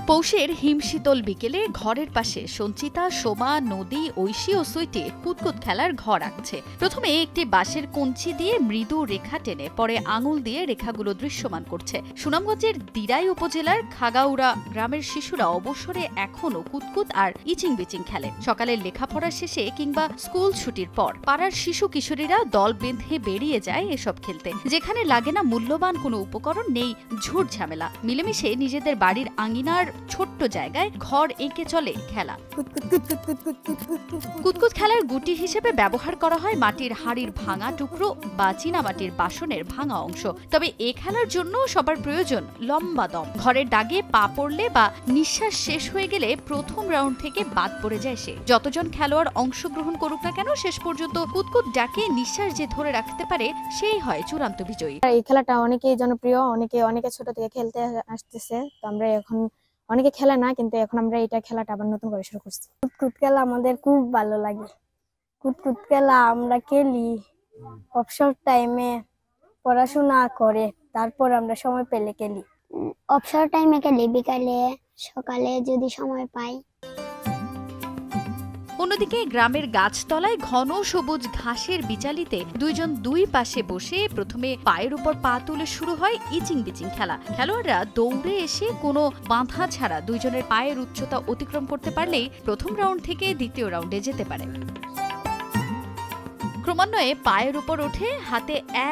পৌষের হিমশীতল বিকেলে ঘরের পাশে সঞ্চিতা, সোমা, নদী, ঐশী ও সুইটি কুতকুত খেলার ঘর আঁকছে। প্রথমে একটি বাঁশের কঞ্চি দিয়ে মৃদু রেখা টেনে পরে আঙুল দিয়ে রেখাগুলো দৃশ্যমান করছে। সুনামগঞ্জের দিরাই উপজেলার খাগাউড়া গ্রামের শিশুরা অবসরে এখনো কুতকুত আর ইচিং বিচিং খেলে। সকালের লেখাপড়া শেষে কিংবা স্কুল ছুটির পর পাড়ার শিশু কিশোরীরা দল বেঁধে বেরিয়ে যায় এসব খেলতে, যেখানে লাগে না মূল্যবান কোনো উপকরণ, নেই ঝুট ঝামেলা। মিলেমিশে নিজেদের বাড়ির আঙিনার ছোট্ট জায়গায় ঘর এঁকে চলে খেলা। কুতকুত খেলার গুটি হিসেবে ব্যবহার করা হয় মাটির হাড়ির ভাঙা টুকরো বা চীনামাটির বাসনের ভাঙা অংশ। তবে এ খেলার জন্য সবার প্রয়োজন লম্বা দম। ঘরের দাগে পা পড়লে বা নিঃশ্বাস শেষ হয়ে গেলে প্রথম রাউন্ড থেকে বাদ পড়ে যায় সে। যতজন খেলোয়াড় অংশগ্রহণ করুক না কেন, শেষ পর্যন্ত কুতকুত ডাকে নিঃশ্বাস যে ধরে রাখতে পারে সেই হয় চূড়ান্ত বিজয়ী। এই খেলাটা অনেকেই জনপ্রিয়, অনেকে ছোট থেকে খেলতে আসতেছে। তো আমরা এখন অনেকে খেলে না, কিন্তু এখন আমরা এটা খেলাটা আবার নতুন করে শুরু করছি। কুতকুত খেলা আমাদের খুব ভালো লাগে। কুতকুত খেলা আমরা খেলি অবসর টাইমে, পড়াশোনা করে তারপর আমরা সময় পেলে খেলি। অবসর টাইমে খেলি, বিকালে সকালে যদি সময় পাই। অন্যদিকে গ্রামের গাছতলায় ঘন সবুজ ঘাসের বিচালিতে দুইজন দুই পাশে বসে প্রথমে পায়ের উপর পা তুলে শুরু হয় ইচিং বিচিং খেলা। খেলোয়াড়রা দৌড়ে এসে কোনো বাঁধা ছাড়া দুইজনের পায়ের উচ্চতা অতিক্রম করতে পারলেই প্রথম রাউন্ড থেকে দ্বিতীয় রাউন্ডে যেতে পারে। ক্রমান্বয়ে পায়ের উপর ওঠে,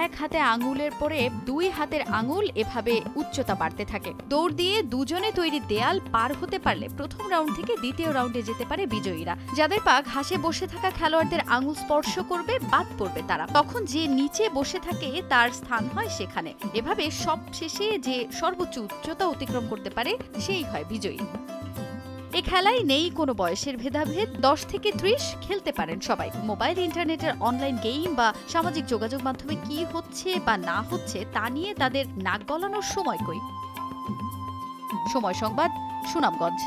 এক হাতে আঙুলের পরে দুই হাতের আঙুল, এভাবে উচ্চতা বাড়তে থাকে। দৌড় দিয়ে দুজনে তৈরি দেয়াল পার হতে পারলে প্রথম রাউন্ড থেকে দ্বিতীয় রাউন্ডে যেতে পারে বিজয়ীরা। যাদের পা ঘাসে বসে থাকা খেলোয়াড়দের আঙুল স্পর্শ করবে, বাদ পড়বে তারা। তখন যে নিচে বসে থাকে তার স্থান হয় সেখানে। এভাবে সব শেষে যে সর্বোচ্চ উচ্চতা অতিক্রম করতে পারে সেই হয় বিজয়ী। এ খেলায় নেই কোনো বয়সের ভেদাভেদ। 10 থেকে 30 খেলতে পারেন সবাই। মোবাইল, ইন্টারনেটের অনলাইন গেম বা সামাজিক যোগাযোগ মাধ্যমে কি হচ্ছে বা না হচ্ছে তা নিয়ে তাদের নাক গলানোর সময় কই। সময় সংবাদ, সুনামগঞ্জ।